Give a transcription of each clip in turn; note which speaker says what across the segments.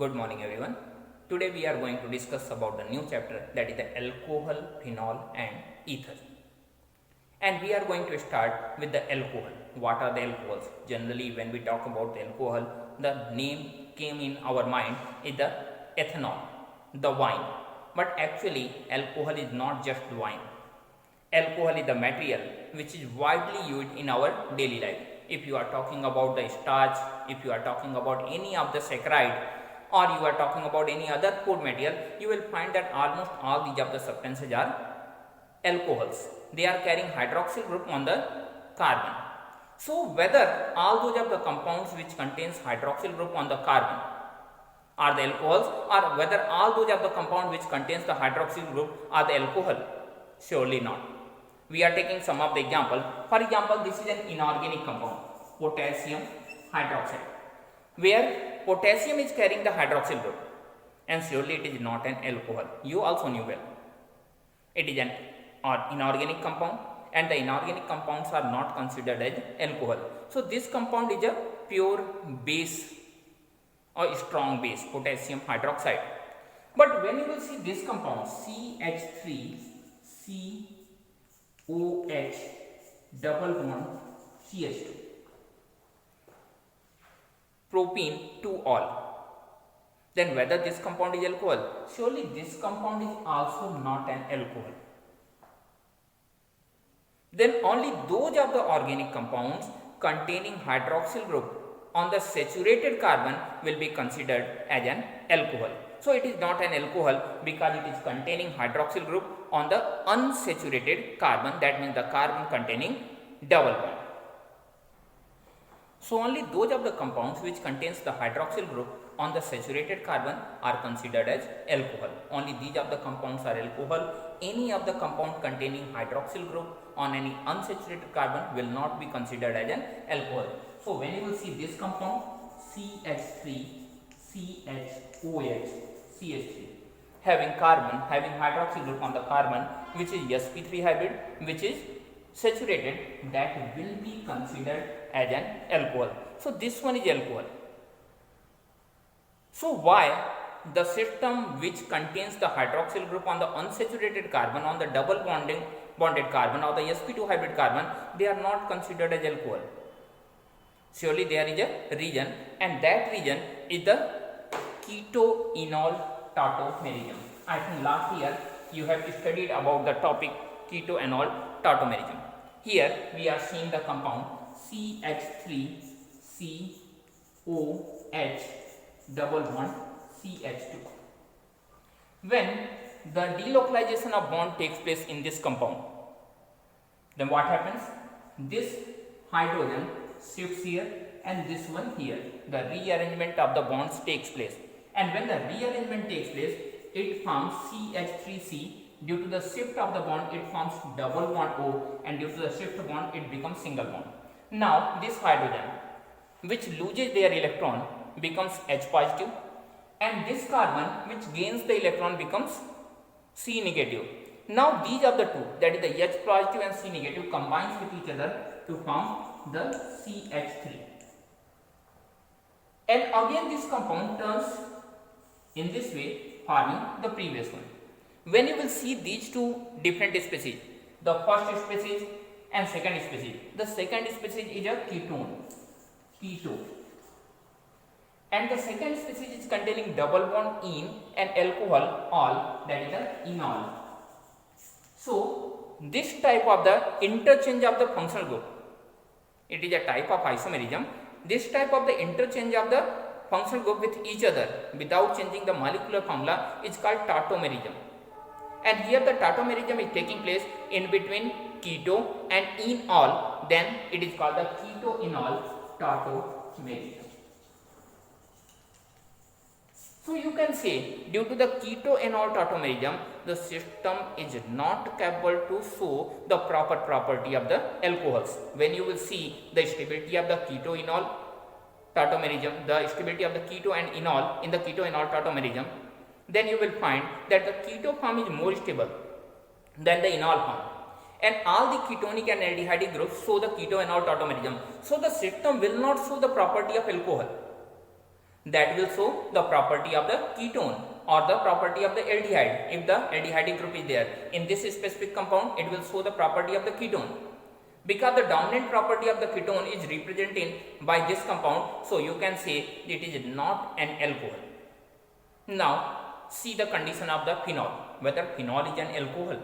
Speaker 1: Good morning everyone. Today we are going to discuss about the new chapter, that is the alcohol, phenol and ether. And we are going to start with the alcohol. What are the alcohols? Generally when we talk about the alcohol, the name came in our mind is the ethanol, the wine. But actually alcohol is not just wine. Alcohol is the material which is widely used in our daily life. If you are talking about the starch, if you are talking about any of the saccharide, or you are talking about any other food material, you will find that almost all these of the substances are alcohols. They are carrying hydroxyl group on the carbon. So whether all those of the compounds which contains hydroxyl group on the carbon are the alcohols, or whether all those of the compound which contains the hydroxyl group are the alcohol, surely not. We are taking some of the example. For example, this is an inorganic compound, potassium hydroxide, where potassium is carrying the hydroxyl group, and surely it is not an alcohol. You also knew well. It is an inorganic compound, and the inorganic compounds are not considered as alcohol. So this compound is a pure base or strong base, potassium hydroxide. But when you will see this compound CH3 COH double bond CH2, propene 2 all, then whether this compound is alcohol, surely this compound is also not an alcohol. Then only those of the organic compounds containing hydroxyl group on the saturated carbon will be considered as an alcohol. So it is not an alcohol because it is containing hydroxyl group on the unsaturated carbon, that means the carbon containing double bond. So only those of the compounds which contains the hydroxyl group on the saturated carbon are considered as alcohol. Only these of the compounds are alcohol. Any of the compound containing hydroxyl group on any unsaturated carbon will not be considered as an alcohol. So when you will see this compound CH3 CHOH CH3 having carbon, having hydroxyl group on the carbon, which is sp3 hybrid, which is saturated, that will be considered as an alcohol. So this one is alcohol. So why the system which contains the hydroxyl group on the unsaturated carbon, on the double bonded carbon or the sp2 hybrid carbon, they are not considered as alcohol? Surely there is a reason, and that reason is the keto-enol tautomerism. I think last year you have studied about the topic keto-enol tautomerism. Here we are seeing the compound CH3 COH double bond CH2. When the delocalization of bond takes place in this compound, then what happens? This hydrogen shifts here and this one here. The rearrangement of the bonds takes place, and when the rearrangement takes place, it forms CH3C. Due to the shift of the bond, it forms double bond O, and due to the shift bond, it becomes single bond. Now this hydrogen which loses their electron becomes H positive, and this carbon which gains the electron becomes C negative. Now these are the two, that is the H positive and C negative, combines with each other to form the CH3, and again this compound turns in this way, forming the previous one. When you will see these two different species, the first species and second species, the second species is a ketone, keto, and the second species is containing double bond ene and alcohol all, that is the enol. So this type of the interchange of the functional group, it is a type of isomerism. This type of the interchange of the functional group with each other without changing the molecular formula is called tautomerism. And here the tautomerism is taking place in between keto and enol, then it is called the keto-enol tautomerism. So you can say, due to the keto-enol tautomerism, the system is not capable to show the proper property of the alcohols. When you will see the stability of the keto-enol tautomerism, the stability of the keto and enol in the keto-enol tautomerism, then you will find that the keto form is more stable than the enol form, and all the ketonic and aldehyde groups show the keto-enol tautomerism. So the system will not show the property of alcohol. that will show the property of the ketone or the property of the aldehyde. If the aldehydic group is there in this specific compound, it will show the property of the ketone. Because the dominant property of the ketone is represented by this compound, so you can say it is not an alcohol. Now see the condition of the phenol, whether phenol is an alcohol.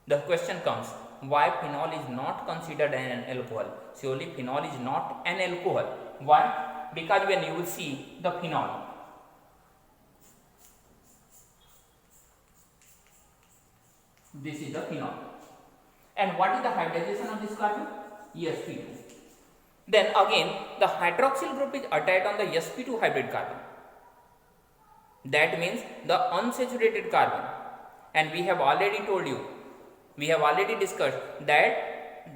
Speaker 1: The question comes, why phenol is not considered an alcohol? Surely phenol is not an alcohol. Why? Because when you will see the phenol, this is the phenol, and what is the hybridization of this carbon? sp2. Then again the hydroxyl group is attached on the sp2 hybrid carbon. That means the unsaturated carbon, and we have already told you, we have already discussed that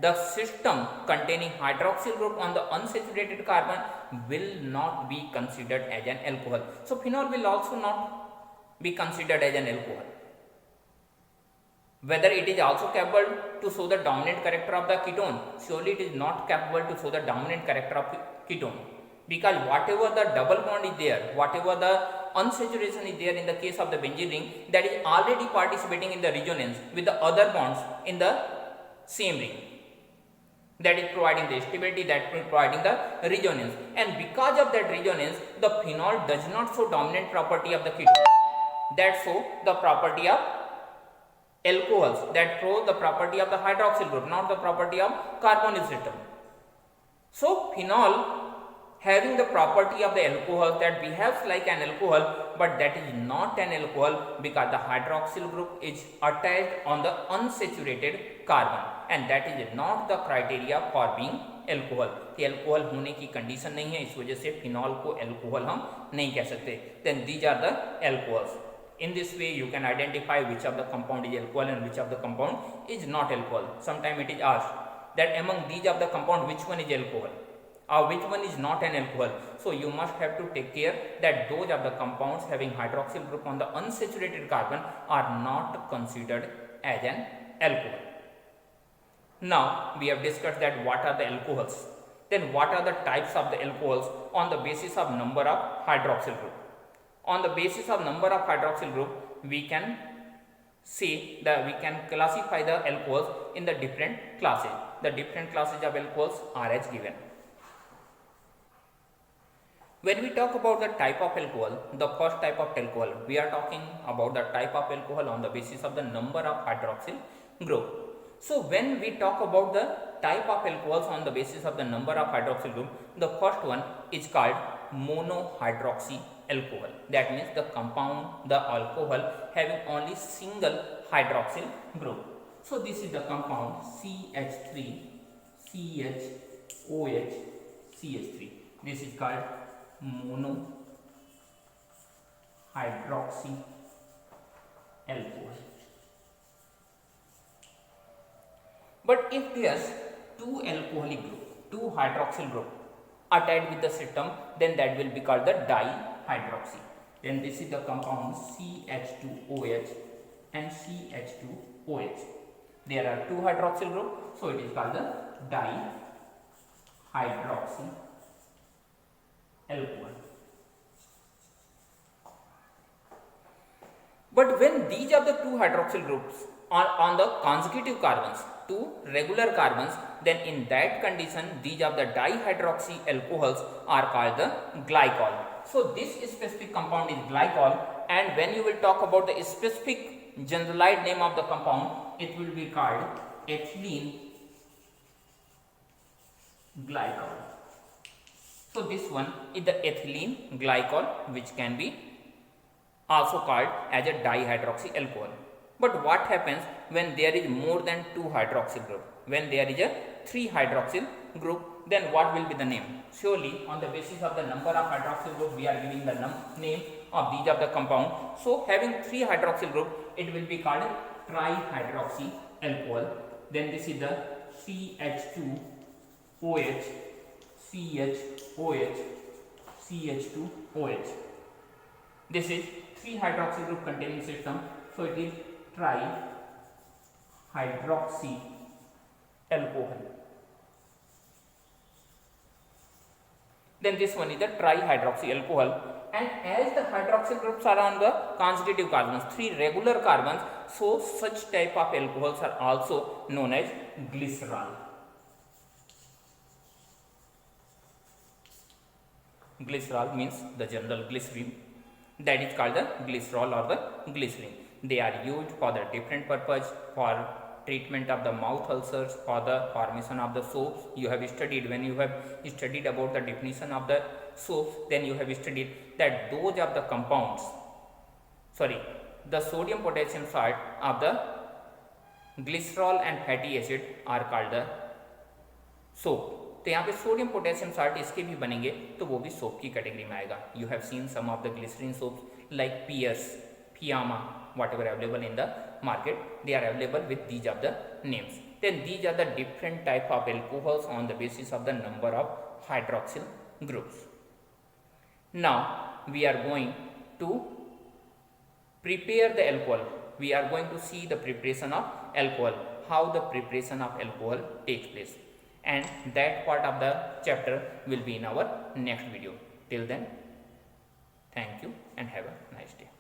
Speaker 1: the system containing hydroxyl group on the unsaturated carbon will not be considered as an alcohol. So phenol will also not be considered as an alcohol. Whether it is also capable to show the dominant character of the ketone, surely it is not capable to show the dominant character of ketone, because whatever the double bond is there, whatever the unsaturation is there in the case of the benzene ring, that is already participating in the resonance with the other bonds in the same ring, that is providing the stability, that is providing the resonance, and because of that resonance the phenol does not show dominant property of the ketone, that show the property of alcohols, that show the property of the hydroxyl group, not the property of carbonyl system. So phenol having the property of the alcohol, that behaves like an alcohol, but that is not an alcohol because the hydroxyl group is attached on the unsaturated carbon, and that is not the criteria for being alcohol. ये alcohol होने की condition नहीं है, इस वजह से phenol को alcohol हम नहीं कह सकते. Then these are the alcohols. In this way you can identify which of the compound is alcohol and which of the compound is not alcohol. Sometimes it is asked that among these of the compound which one is alcohol or which one is not an alcohol. So you must have to take care that those of the compounds having hydroxyl group on the unsaturated carbon are not considered as an alcohol. Now we have discussed that what are the alcohols. Then what are the types of the alcohols on the basis of number of hydroxyl group. On the basis of number of hydroxyl group, we can say that we can classify the alcohols in the different classes. The different classes of alcohols are as given. When we talk about the type of alcohol, the first type of alcohol, we are talking about the type of alcohol on the basis of the number of hydroxyl group. So when we talk about the type of alcohols on the basis of the number of hydroxyl group, the first one is called monohydroxy alcohol. That means the compound, the alcohol having only single hydroxyl group. So this is the compound CH3 CHOH CH3. This is called monohydroxy alcohol. But if there's two alcoholic group, two hydroxyl group attached with the system, then that will be called the dihydroxy. Then this is the compound CH2OH and CH2OH. There are two hydroxyl group, so it is called the dihydroxy alcohol. But when these are the two hydroxyl groups are on the consecutive carbons, two regular carbons, then in that condition these of the dihydroxy alcohols are called the glycol. So this specific compound is glycol, and when you will talk about the specific generalized name of the compound, it will be called ethylene glycol. So this one is the ethylene glycol, which can be also called as a dihydroxy alcohol. But what happens when there is more than two hydroxyl group? When there is a 3 hydroxyl group, then what will be the name? Surely on the basis of the number of hydroxyl group, we are giving the name of these of the compound. So having 3 hydroxyl group, it will be called trihydroxy alcohol. Then this is the CH2OH CHOH CH2OH. This is 3 hydroxyl group containing system, so it is trihydroxy alcohol. Then this one is the trihydroxy alcohol, and as the hydroxyl groups are on the constitutive carbons, 3 regular carbons, so such type of alcohols are also known as glycerol. Glycerol means the general glycerin, that is called the glycerol or the glycerin. They are used for the different purpose, for treatment of the mouth ulcers, for the formation of the soaps. You have studied, when you have studied about the definition of the soaps, then you have studied that those of the compounds, the sodium potassium salt of the glycerol and fatty acid are called the soap. तो यहाँ पे sodium potassium salt इसके भी बनेंगे तो वो भी soap की कैटेगरी में आएगा. You have seen some of the glycerine soaps like Pears, Fiama, whatever available in the market, they are available with these of the names. Then these are the different type of alcohols on the basis of the number of hydroxyl groups. Now we are going to prepare the alcohol. We are going to see the preparation of alcohol, how the preparation of alcohol takes place, and that part of the chapter will be in our next video. Till then, thank you and have a nice day.